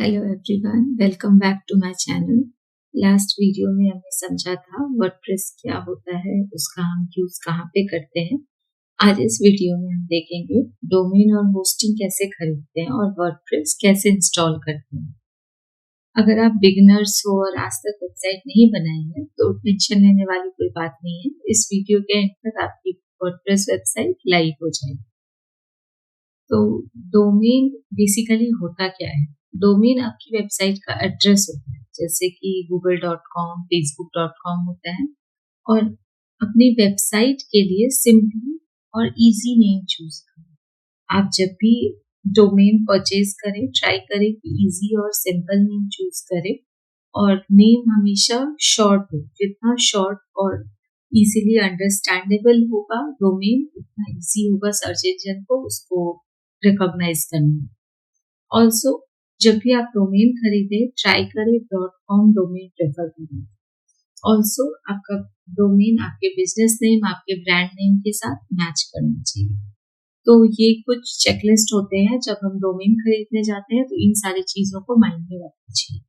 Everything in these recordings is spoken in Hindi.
Hello everyone, welcome back to my channel. Last video में हमने समझा था वर्डप्रेस क्या होता है, उसका हम यूज कहाँ पे करते हैं। आज इस वीडियो में हम देखेंगे डोमेन और होस्टिंग कैसे खरीदते हैं और वर्डप्रेस कैसे इंस्टॉल करते हैं। अगर आप बिगिनर्स हो और आज तक वेबसाइट नहीं बनाई है तो टेंशन लेने वाली कोई बात नहीं है। इस वीडियो के एंड तक आपकी वर्डप्रेस वेबसाइट लाइव हो जाएगी। तो डोमेन बेसिकली होता क्या है? डोमेन आपकी वेबसाइट का एड्रेस होता है, जैसे कि google.com, facebook.com होता है। और अपनी वेबसाइट के लिए सिंपली और इजी नेम चूज करें। आप जब भी डोमेन परचेज करें, ट्राई करें कि इजी और सिंपल नेम चूज करें और नेम हमेशा शॉर्ट हो। जितना शॉर्ट और इजीली अंडरस्टैंडेबल होगा डोमेन, उतना इजी होगा सर्च इंजन को उसको रिकॉग्नाइज करना। ऑल्सो जब भी आप डोमेन खरीदे, ट्राई करें .com डोमेन प्रेफर करें। ऑल्सो आपका डोमेन आपके बिजनेस नेम, आपके ब्रांड नेम के साथ मैच करना चाहिए। तो ये कुछ चेकलिस्ट होते हैं जब हम डोमेन खरीदने जाते हैं, तो इन सारी चीजों को माइंड में रखना चाहिए।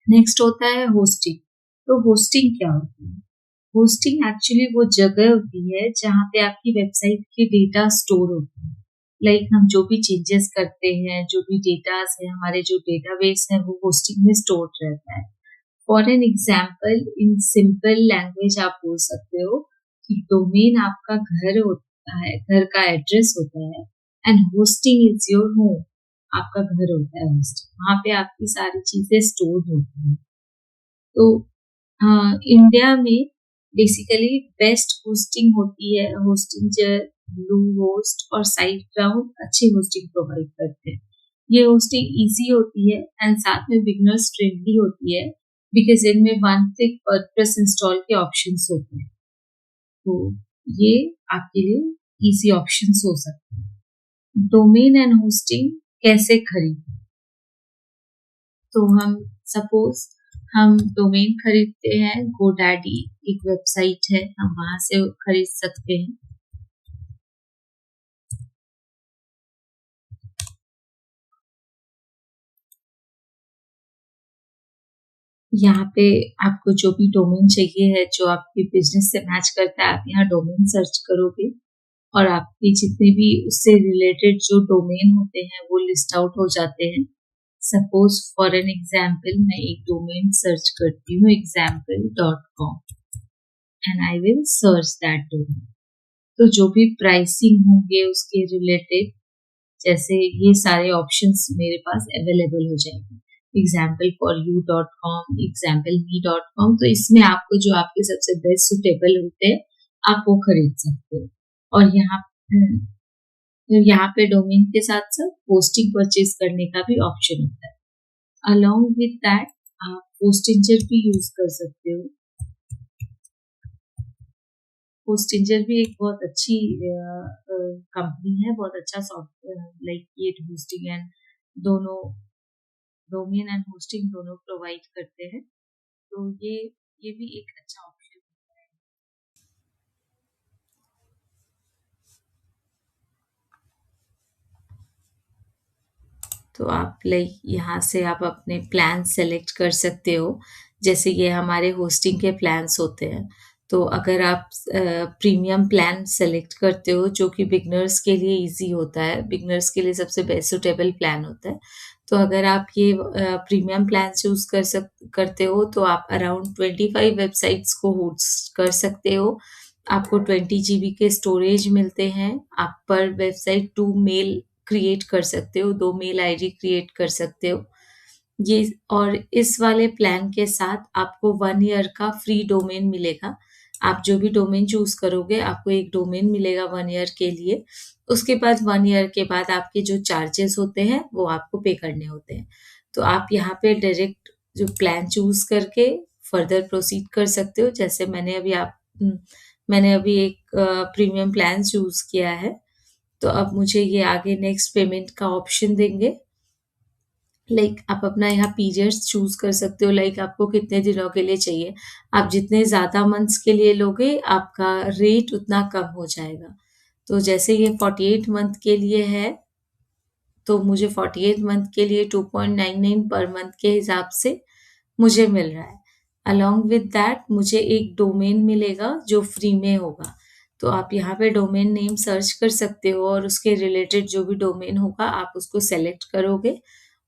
नेक्स्ट होता है होस्टिंग। तो होस्टिंग क्या होती है? होस्टिंग एक्चुअली वो जगह होती है जहाँ पे आपकी वेबसाइट के डेटा स्टोर होते हैं। लाइक हम जो भी चेंजेस करते हैं, जो भी डेटास है, हमारे जो डेटाबेस है, वो होस्टिंग में स्टोर रहता है। For an example, in simple language आप बोल सकते हो कि डोमेन आपका घर होता है, घर का एड्रेस होता है, and hosting is your home. आपका घर होता है होस्टिंग, वहाँ पे आपकी सारी चीजें स्टोर होती हैं। तो इंडिया में बेसिकली बेस्ट होस्टिंग होती है होस्टिंजर, ब्लूहोस्ट और साइटग्राउंड अच्छी होस्टिंग प्रोवाइड करते हैं। ये होस्टिंग इजी होती है एंड साथ में बिगनर्स फ्रेंडली होती है, बिकॉज इनमें वन क्लिक वर्डप्रेस इंस्टॉल के ऑप्शंस होते हैं। तो ये आपके लिए इजी ऑप्शंस हो सकते हैं। डोमेन एंड होस्टिंग कैसे खरीदें? तो हम सपोज हम डोमेन खरीदते हैं, गोडैडी एक वेबसाइट है, हम वहां से खरीद सकते हैं। यहाँ पे आपको जो भी डोमेन चाहिए है, जो आपके बिजनेस से मैच करता है, आप यहाँ डोमेन सर्च करोगे और आपके जितने भी उससे रिलेटेड जो डोमेन होते हैं वो लिस्ट आउट हो जाते हैं। सपोज फॉर एन एग्जाम्पल मैं एक डोमेन सर्च करती हूँ example.com and I will search that domain. तो जो भी प्राइसिंग होंगे उसके रिलेटेड, जैसे ये सारे ऑप्शंस मेरे पास अवेलेबल हो जाएंगे। example4you.com, exampleme.com। तो इसमें आपको जो आपके सबसे बेस्ट सुटेबल होते हैं आप वो खरीद सकते हो। और यहाँ पे डोमेन के साथ साथ होस्टिंग परचेज करने का भी ऑप्शन होता है। अलॉन्ग विद दैट आप होस्टिंजर भी यूज कर सकते हो। होस्टिंजर भी एक बहुत अच्छी कंपनी है, बहुत अच्छा सॉफ्टवेयर, लाइक ये होस्टिंग एंड दोनों डोमेन एंड होस्टिंग दोनों प्रोवाइड करते हैं। तो ये भी एक अच्छा ऑप्शन होता है। तो आप लाइक यहाँ से आप अपने प्लान सेलेक्ट कर सकते हो। जैसे ये हमारे होस्टिंग के प्लान्स होते हैं। तो अगर आप प्रीमियम प्लान सेलेक्ट करते हो, जो कि बिगनर्स के लिए इजी होता है, बिगनर्स के लिए सबसे बेस्ट सुटेबल प्लान होता है। तो अगर आप ये प्रीमियम प्लान चूज करते हो तो आप अराउंड 25 वेबसाइट्स को होस्ट कर सकते हो। आपको 20 GB के स्टोरेज मिलते हैं। आप पर वेबसाइट 2 मेल क्रिएट कर सकते हो, 2 मेल आईडी क्रिएट कर सकते हो। ये और इस वाले प्लान के साथ आपको 1 ईयर का फ्री डोमेन मिलेगा। आप जो भी डोमेन चूज करोगे आपको एक डोमेन मिलेगा 1 ईयर के लिए। उसके बाद 1 ईयर के बाद आपके जो चार्जेस होते हैं वो आपको पे करने होते हैं। तो आप यहाँ पे डायरेक्ट जो प्लान चूज करके फर्दर प्रोसीड कर सकते हो। जैसे मैंने अभी एक प्रीमियम प्लान चूज किया है, तो अब मुझे ये आगे नेक्स्ट पेमेंट का ऑप्शन देंगे। लाइक आप अपना यहाँ पीरियड्स चूज कर सकते हो, लाइक आपको कितने दिनों के लिए चाहिए। आप जितने ज़्यादा मंथ्स के लिए लोगे आपका रेट उतना कम हो जाएगा। तो जैसे ये 48 मंथ के लिए है, तो मुझे 48 मंथ के लिए 2.99 पर मंथ के हिसाब से मुझे मिल रहा है। अलॉन्ग विद दैट मुझे एक डोमेन मिलेगा जो फ्री में होगा। तो आप यहाँ पे डोमेन नेम सर्च कर सकते हो और उसके रिलेटेड जो भी डोमेन होगा आप उसको सेलेक्ट करोगे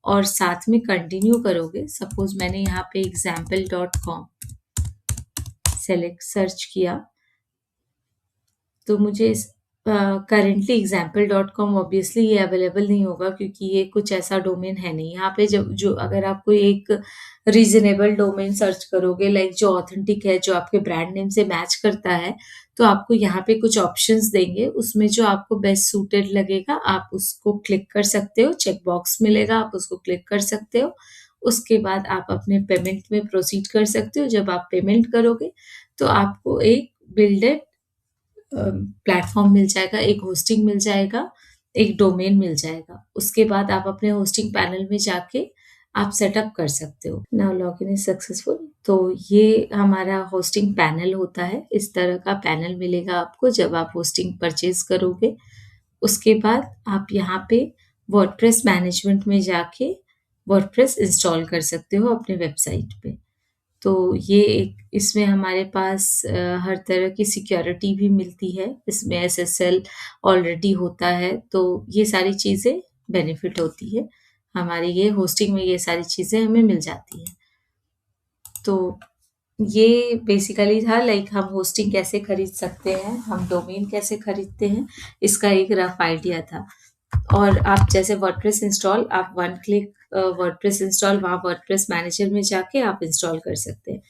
और साथ में कंटिन्यू करोगे। सपोज मैंने यहाँ पे example.com सेलेक्ट सर्च किया तो मुझे करेंटली example.com ऑब्वियसली ये अवेलेबल नहीं होगा क्योंकि ये कुछ ऐसा डोमेन है नहीं। यहाँ पे जब जो अगर आप कोई एक रीजनेबल डोमेन सर्च करोगे लाइक जो ऑथेंटिक है, जो आपके ब्रांड नेम से मैच करता है, तो आपको यहाँ पे कुछ ऑप्शंस देंगे, उसमें जो आपको बेस्ट सूटेड लगेगा आप उसको क्लिक कर सकते हो। चेक बॉक्स मिलेगा, आप उसको क्लिक कर सकते हो। उसके बाद आप अपने पेमेंट में प्रोसीड कर सकते हो। जब आप पेमेंट करोगे तो आपको एक बिल्डेड प्लेटफॉर्म मिल जाएगा, एक होस्टिंग मिल जाएगा, एक डोमेन मिल जाएगा। उसके बाद आप अपने होस्टिंग पैनल में जाके आप सेटअप कर सकते हो। Now login is successful. तो ये हमारा होस्टिंग पैनल होता है। इस तरह का पैनल मिलेगा आपको जब आप होस्टिंग परचेज करोगे। उसके बाद आप यहाँ पे वर्डप्रेस मैनेजमेंट में जाके वर्डप्रेस इंस्टॉल कर सकते हो अपने वेबसाइट पे। तो ये एक इसमें हमारे पास हर तरह की सिक्योरिटी भी मिलती है। इसमें एसएसएल ऑलरेडी होता है, तो ये सारी चीज़ें बेनिफिट होती है। हमारी ये होस्टिंग में ये सारी चीज़ें हमें मिल जाती हैं। तो ये बेसिकली था लाइक हम होस्टिंग कैसे खरीद सकते हैं, हम डोमेन कैसे खरीदते हैं, इसका एक रफ आइडिया था। और आप जैसे वर्डप्रेस इंस्टॉल आप वन क्लिक वर्डप्रेस इंस्टॉल वहाँ वर्डप्रेस मैनेजर में जाके आप इंस्टॉल कर सकते हैं।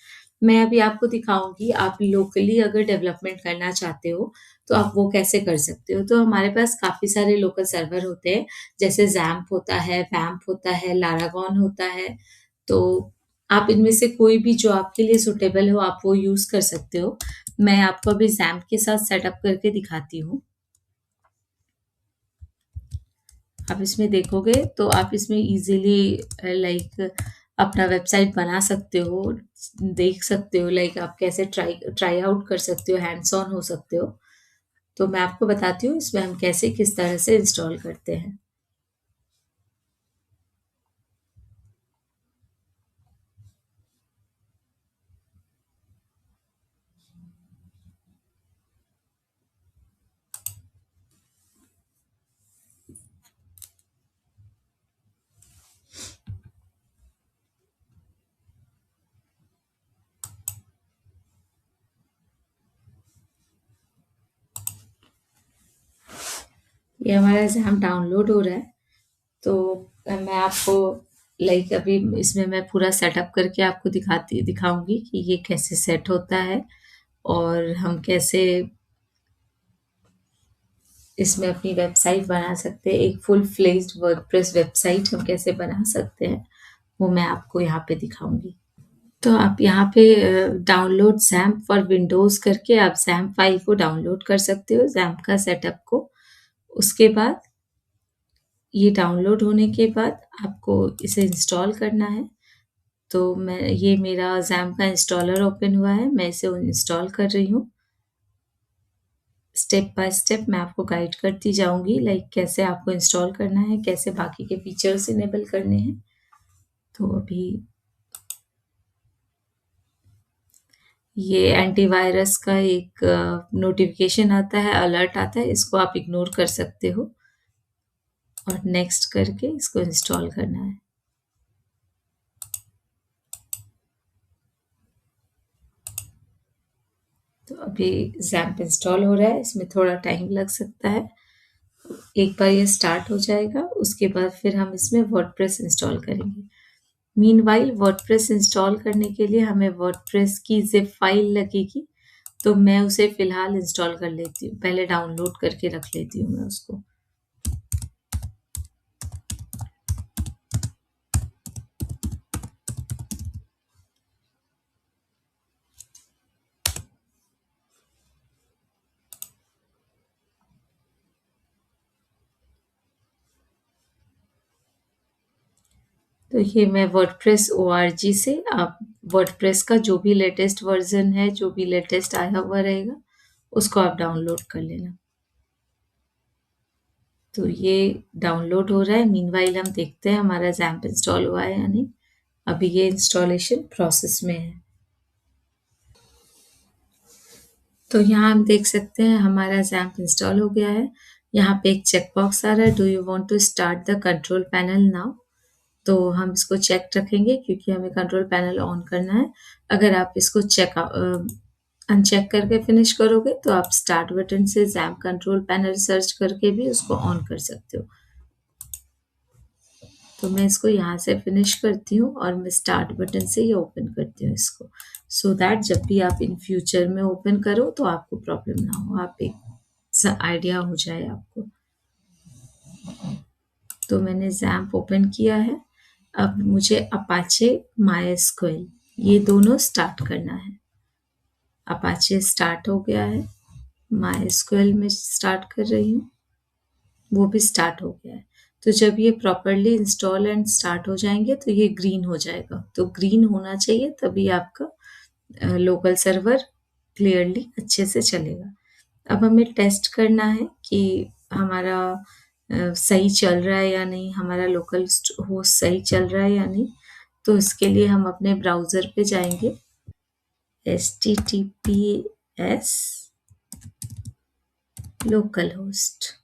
मैं अभी आपको दिखाऊंगी आप लोकली अगर डेवलपमेंट करना चाहते हो तो आप वो कैसे कर सकते हो। तो हमारे पास काफ़ी सारे लोकल सर्वर होते हैं, जैसे जैम्प होता है, वैम्प होता है, लारागॉन होता है। तो आप इनमें से कोई भी जो आपके लिए सुटेबल हो आप वो यूज़ कर सकते हो। मैं आपको अभी जैम्प के साथ सेटअप करके दिखाती हूँ। आप इसमें देखोगे तो आप इसमें इजीली लाइक अपना वेबसाइट बना सकते हो, देख सकते हो लाइक आप कैसे ट्राई आउट कर सकते हो, हैंड्स ऑन हो सकते हो। तो मैं आपको बताती हूँ इसमें हम कैसे किस तरह से इंस्टॉल करते हैं। ये हमारा एग्जाम डाउनलोड हो रहा है। तो मैं आपको लाइक अभी इसमें मैं पूरा सेटअप करके आपको दिखाऊंगी कि ये कैसे सेट होता है और हम कैसे इसमें अपनी वेबसाइट बना सकते हैं। एक फुल फ्लेज्ड वर्डप्रेस वेबसाइट हम कैसे बना सकते हैं वो मैं आपको यहाँ पे दिखाऊंगी। तो आप यहाँ पे डाउनलोड जैम्प फॉर विंडोज़ करके आप जैम्प फाइल को डाउनलोड कर सकते हो, जैम्प का सेटअप को। उसके बाद ये डाउनलोड होने के बाद आपको इसे इंस्टॉल करना है। तो ये मेरा जैम्प का इंस्टॉलर ओपन हुआ है, मैं इसे इंस्टॉल कर रही हूँ। स्टेप बाय स्टेप मैं आपको गाइड करती जाऊंगी लाइक कैसे आपको इंस्टॉल करना है, कैसे बाकी के फीचर्स इनेबल करने हैं। तो अभी ये एंटीवायरस का एक नोटिफिकेशन आता है, अलर्ट आता है, इसको आप इग्नोर कर सकते हो और नेक्स्ट करके इसको इंस्टॉल करना है। तो अभी जैम्प इंस्टॉल हो रहा है, इसमें थोड़ा टाइम लग सकता है। एक बार ये स्टार्ट हो जाएगा उसके बाद फिर हम इसमें वर्डप्रेस इंस्टॉल करेंगे। मीनवाइल वर्डप्रेस इंस्टॉल करने के लिए हमें वर्डप्रेस की ज़िप फाइल लगेगी, तो मैं उसे फ़िलहाल इंस्टॉल कर लेती हूँ, पहले डाउनलोड करके रख लेती हूँ मैं उसको। तो ये मैं वर्डप्रेस ORG से आप वर्डप्रेस का जो भी लेटेस्ट वर्जन है, जो भी लेटेस्ट आया हुआ रहेगा, उसको आप डाउनलोड कर लेना। तो ये डाउनलोड हो रहा है। मीनवाइल हम देखते हैं हमारा ज़ैम्प इंस्टॉल हुआ है या नहीं। अभी ये इंस्टॉलेशन प्रोसेस में है। तो यहाँ हम देख सकते हैं हमारा ज़ैम्प इंस्टॉल हो गया है। यहाँ पे एक चेक बॉक्स आ रहा है, do you want to start the control panel now. तो हम इसको चेक रखेंगे क्योंकि हमें कंट्रोल पैनल ऑन करना है। अगर आप इसको अनचेक करके फिनिश करोगे तो आप स्टार्ट बटन से ज़ैम्प कंट्रोल पैनल सर्च करके भी उसको ऑन कर सकते हो। तो मैं इसको यहाँ से फिनिश करती हूँ और मैं स्टार्ट बटन से ही ओपन करती हूँ इसको, सो दैट जब भी आप इन फ्यूचर में ओपन करो तो आपको प्रॉब्लम ना हो, आप एक आइडिया हो जाए आपको। तो मैंने ज़ैम्प ओपन किया है। अब मुझे अपाचे माइस्क्ल ये दोनों स्टार्ट करना है। अपाचे स्टार्ट हो गया है, माइस्क्ल में स्टार्ट कर रही हूँ, वो भी स्टार्ट हो गया है। तो जब ये प्रॉपरली इंस्टॉल एंड स्टार्ट हो जाएंगे तो ये ग्रीन हो जाएगा। तो ग्रीन होना चाहिए तभी आपका लोकल सर्वर क्लियरली अच्छे से चलेगा। अब हमें टेस्ट करना है कि हमारा सही चल रहा है या नहीं, हमारा लोकल होस्ट सही चल रहा है या नहीं। तो इसके लिए हम अपने ब्राउज़र पे जाएंगे, https localhost।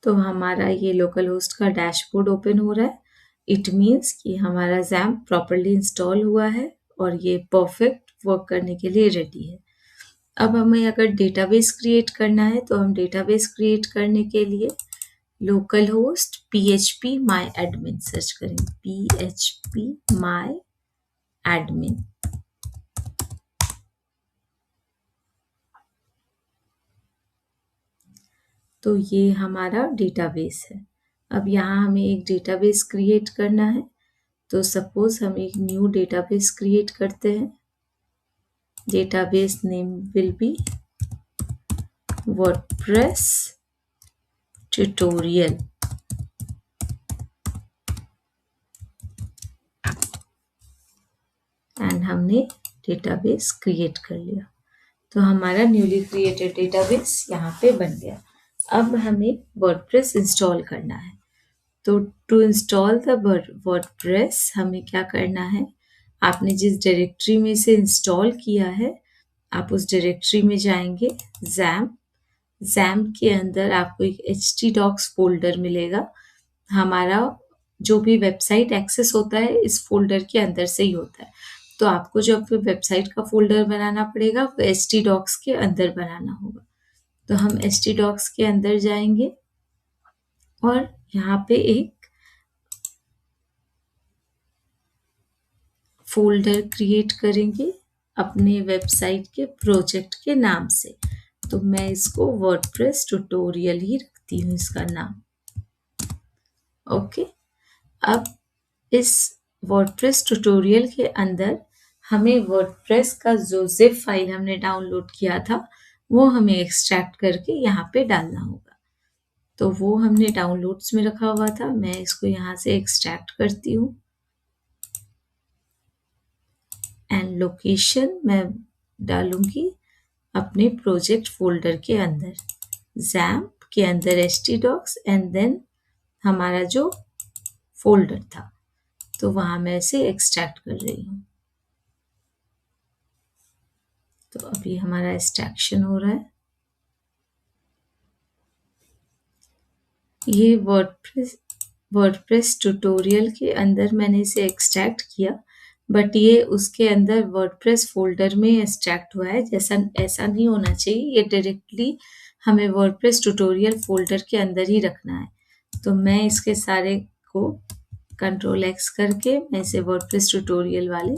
तो हमारा ये लोकल होस्ट का डैशबोर्ड ओपन हो रहा है। इट मीन्स कि हमारा ज़ैम्प प्रॉपरली इंस्टॉल हुआ है और ये परफेक्ट वर्क करने के लिए रेडी है। अब हमें अगर डेटाबेस क्रिएट करना है तो हम डेटाबेस क्रिएट करने के लिए local host php my admin search करें, php my admin। तो ये हमारा डेटाबेस है। अब यहाँ हमें एक डेटाबेस क्रिएट करना है। तो सपोज हम एक न्यू डेटाबेस क्रिएट करते हैं। Database name will be WordPress tutorial. And हमने डेटाबेस क्रिएट कर लिया। तो हमारा न्यूली क्रिएटेड डेटाबेस यहाँ पे बन गया। अब हमें वर्डप्रेस इंस्टॉल करना है। तो टू इंस्टॉल द वर्डप्रेस हमें क्या करना है, आपने जिस डायरेक्टरी में से इंस्टॉल किया है आप उस डायरेक्टरी में जाएंगे, ज़ैम्प के अंदर आपको एक htdocs फोल्डर मिलेगा। हमारा जो भी वेबसाइट एक्सेस होता है इस फोल्डर के अंदर से ही होता है। तो आपको जब वेबसाइट का फोल्डर बनाना पड़ेगा वो htdocs के अंदर बनाना होगा। तो हम htdocs के अंदर जाएंगे और यहाँ पे एक फोल्डर क्रिएट करेंगे अपने वेबसाइट के प्रोजेक्ट के नाम से। तो मैं इसको वर्डप्रेस ट्यूटोरियल ही रखती हूँ इसका नाम। ओके, अब इस वर्डप्रेस ट्यूटोरियल के अंदर हमें वर्डप्रेस का जो जिप फाइल हमने डाउनलोड किया था वो हमें एक्सट्रैक्ट करके यहाँ पे डालना होगा। तो वो हमने डाउनलोड्स में रखा हुआ था, मैं इसको यहाँ से एक्सट्रैक्ट करती हूँ। एंड लोकेशन मैं डालूंगी अपने प्रोजेक्ट फोल्डर के अंदर, ज़ैम्प के अंदर htdocs एंड देन हमारा जो फोल्डर था तो वहाँ मैं इसे एक्सट्रैक्ट कर रही हूँ। तो अभी हमारा एक्सट्रैक्शन हो रहा है। ये वर्डप्रेस ट्यूटोरियल के अंदर मैंने इसे एक्सट्रैक्ट किया, बट ये उसके अंदर वर्डप्रेस फोल्डर में एक्सट्रैक्ट हुआ है। ऐसा नहीं होना चाहिए, ये डायरेक्टली हमें वर्डप्रेस ट्यूटोरियल फोल्डर के अंदर ही रखना है। तो मैं इसके सारे को कंट्रोल X करके मैं इसे वर्डप्रेस ट्यूटोरियल वाले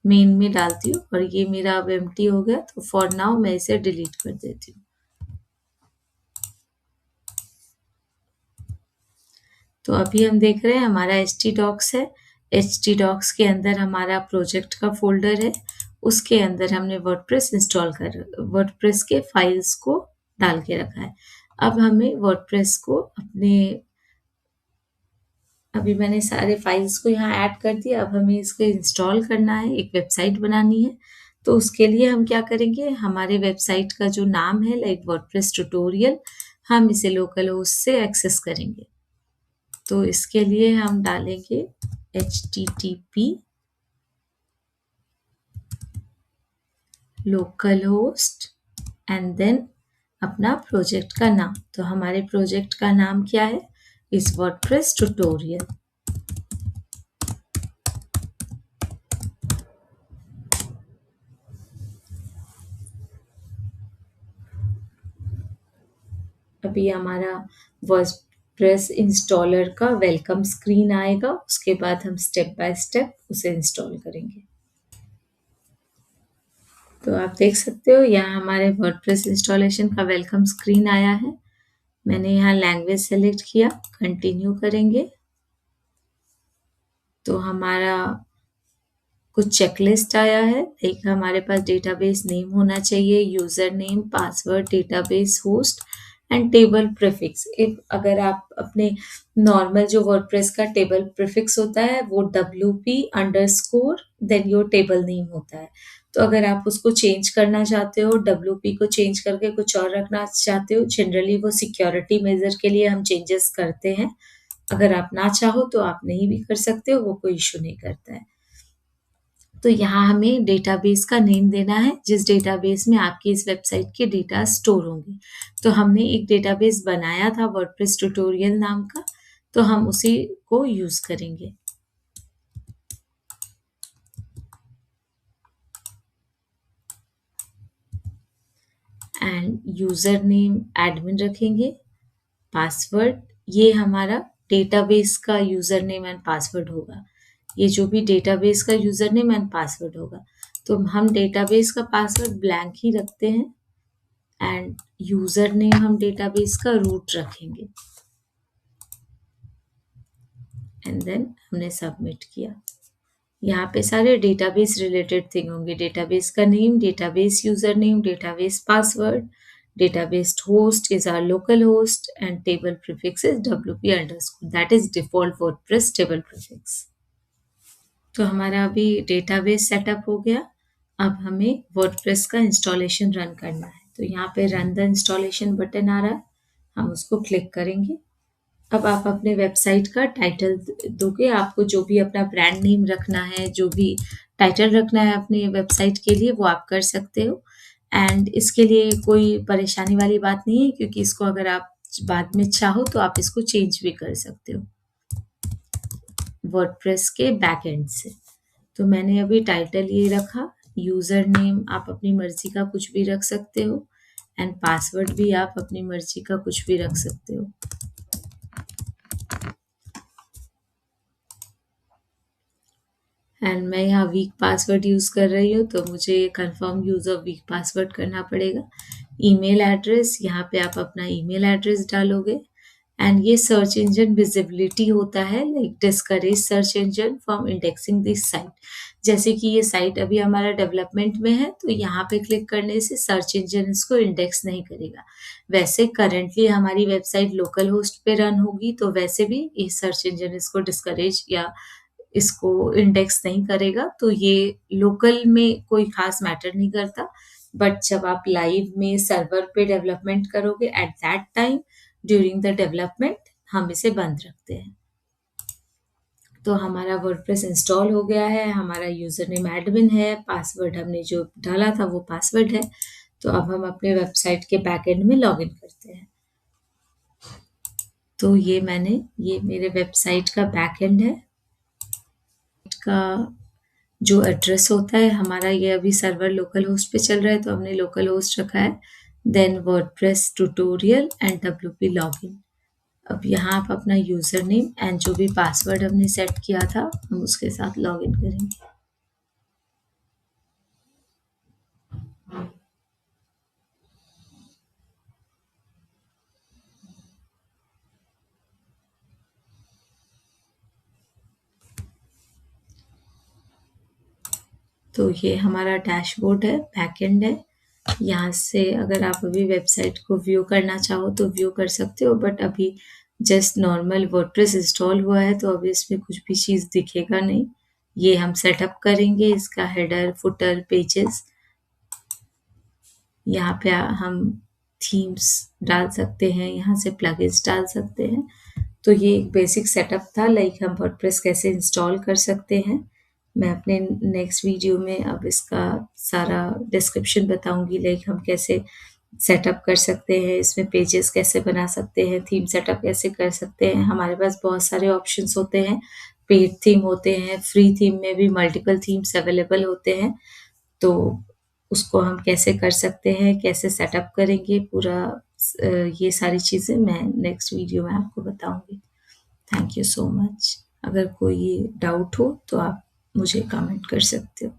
मेन में डालती हूँ और ये मेरा अब एम्प्टी हो गया। तो फॉर नाउ मैं इसे डिलीट कर देती हूँ। तो अभी हम देख रहे हैं हमारा htdocs है। htdocs के अंदर हमारा प्रोजेक्ट का फोल्डर है, उसके अंदर हमने वर्डप्रेस के फाइल्स को डाल के रखा है। अब हमें वर्डप्रेस को अभी मैंने सारे फाइल्स को यहाँ ऐड कर दिया। अब हमें इसको इंस्टॉल करना है, एक वेबसाइट बनानी है। तो उसके लिए हम क्या करेंगे, हमारे वेबसाइट का जो नाम है लाइक वर्डप्रेस ट्यूटोरियल, हम इसे लोकल होस्ट से एक्सेस करेंगे। तो इसके लिए हम डालेंगे http localhost एंड देन अपना प्रोजेक्ट का नाम। तो हमारे प्रोजेक्ट का नाम क्या है, इस वर्डप्रेस ट्यूटोरियल। अभी हमारा वर्डप्रेस इंस्टॉलर का वेलकम स्क्रीन आएगा, उसके बाद हम स्टेप बाय स्टेप उसे इंस्टॉल करेंगे। तो आप देख सकते हो यहाँ हमारे वर्डप्रेस इंस्टॉलेशन का वेलकम स्क्रीन आया है। मैंने यहाँ लैंग्वेज सेलेक्ट किया, कंटिन्यू करेंगे। तो हमारा कुछ चेकलिस्ट आया है, एक हमारे पास डेटाबेस नेम होना चाहिए, user name, password, database host and table prefix. If अगर आप अपने नॉर्मल जो वर्डप्रेस का टेबल प्रीफिक्स होता है वो WP_ then your table name होता है। तो अगर आप उसको चेंज करना चाहते हो, WP को चेंज करके कुछ और रखना चाहते हो, जनरली वो सिक्योरिटी मेजर के लिए हम चेंजेस करते हैं। अगर आप ना चाहो तो आप नहीं भी कर सकते हो, वो कोई इशू नहीं करता है। तो यहाँ हमें डेटाबेस का नेम देना है जिस डेटाबेस में आपकी इस वेबसाइट के डेटा स्टोर होंगे। तो हमने एक डेटाबेस बनाया था वर्डप्रेस ट्यूटोरियल नाम का, तो हम उसी को यूज करेंगे। एंड यूजर नेम एडमिन रखेंगे, पासवर्ड ये हमारा डेटाबेस का यूजर नेम एंड पासवर्ड होगा। ये जो भी डेटाबेस का यूजर नेम एंड पासवर्ड होगा, तो हम डेटाबेस का पासवर्ड ब्लैंक ही रखते हैं एंड यूजर नेम हम डेटाबेस का रूट रखेंगे। एंड देन हमने सबमिट किया। यहाँ पे सारे डेटाबेस रिलेटेड थिंग होंगे, डेटाबेस का name, database user name, database password, database host is our local host and table prefix is WP_, that is default WordPress table prefix। तो हमारा अभी डेटाबेस सेटअप हो गया। अब हमें वर्डप्रेस का इंस्टॉलेशन रन करना है। तो यहाँ पे रन द इंस्टॉलेशन बटन आ रहा है, हम उसको क्लिक करेंगे। अब आप अपने वेबसाइट का टाइटल दोगे, आपको जो भी अपना ब्रांड नेम रखना है, जो भी टाइटल रखना है अपने वेबसाइट के लिए, वो आप कर सकते हो। एंड इसके लिए कोई परेशानी वाली बात नहीं है, क्योंकि इसको अगर आप बाद में चाहो तो आप इसको चेंज भी कर सकते हो वर्डप्रेस के बैक एंड से। तो मैंने अभी टाइटल ये रखा, यूज़र नेम आप अपनी मर्जी का कुछ भी रख सकते हो एंड पासवर्ड भी आप अपनी मर्जी का कुछ भी रख सकते हो। एंड मैं यहाँ वीक पासवर्ड यूज़ कर रही हूँ, तो मुझे confirm use of week password करना पड़ेगा। ईमेल एड्रेस, यहाँ पे आप अपना ईमेल एड्रेस डालोगे। एंड ये सर्च इंजन विजिबिलिटी होता है, like discourage search engine from indexing this site. जैसे कि ये साइट अभी हमारा डेवलपमेंट में है, तो यहाँ पे क्लिक करने से सर्च इंजन इसको इंडेक्स नहीं करेगा। वैसे करंटली हमारी वेबसाइट लोकल होस्ट पे रन होगी, तो वैसे भी ये सर्च इंजन इसको डिस्करेज या इसको इंडेक्स नहीं करेगा। तो ये लोकल में कोई खास मैटर नहीं करता, बट जब आप लाइव में सर्वर पे डेवलपमेंट करोगे, at that time during the development हम इसे बंद रखते हैं। तो हमारा वर्डप्रेस इंस्टॉल हो गया है, हमारा यूजर नेम एडमिन है, पासवर्ड हमने जो डाला था वो पासवर्ड है। तो अब हम अपने वेबसाइट के बैकएंड में लॉगिन करते हैं। तो ये मेरे वेबसाइट का बैकएंड है। का जो एड्रेस होता है हमारा, ये अभी सर्वर लोकल होस्ट पे चल रहा है, तो हमने लोकल होस्ट रखा है, then WordPress tutorial and WP login. अब यहाँ आप अपना यूजर नेम एंड जो भी पासवर्ड हमने सेट किया था हम उसके साथ लॉगिन करेंगे। तो ये हमारा डैशबोर्ड है, बैकएंड है। यहाँ से अगर आप अभी वेबसाइट को व्यू करना चाहो तो व्यू कर सकते हो, बट अभी जस्ट नॉर्मल वर्डप्रेस इंस्टॉल हुआ है तो अभी इसमें कुछ भी चीज़ दिखेगा नहीं। ये हम सेटअप करेंगे, इसका हेडर, फुटर, पेजेस। यहाँ पे हम थीम्स डाल सकते हैं, यहाँ से प्लगइन्स डाल सकते हैं। तो ये एक बेसिक सेटअप था, लाइक हम वर्डप्रेस कैसे इंस्टॉल कर सकते हैं। मैं अपने नेक्स्ट वीडियो में अब इसका सारा डिस्क्रिप्शन बताऊंगी, लाइक हम कैसे सेटअप कर सकते हैं, इसमें पेजेस कैसे बना सकते हैं, थीम सेटअप कैसे कर सकते हैं। हमारे पास बहुत सारे ऑप्शंस होते हैं, पेड थीम होते हैं, फ्री थीम में भी मल्टीपल थीम्स अवेलेबल होते हैं। तो उसको हम कैसे कर सकते हैं, कैसे सेटअप करेंगे पूरा, ये सारी चीज़ें मैं नेक्स्ट वीडियो में आपको बताऊंगी। Thank you so much. अगर कोई डाउट हो तो आप मुझे कमेंट कर सकते हो।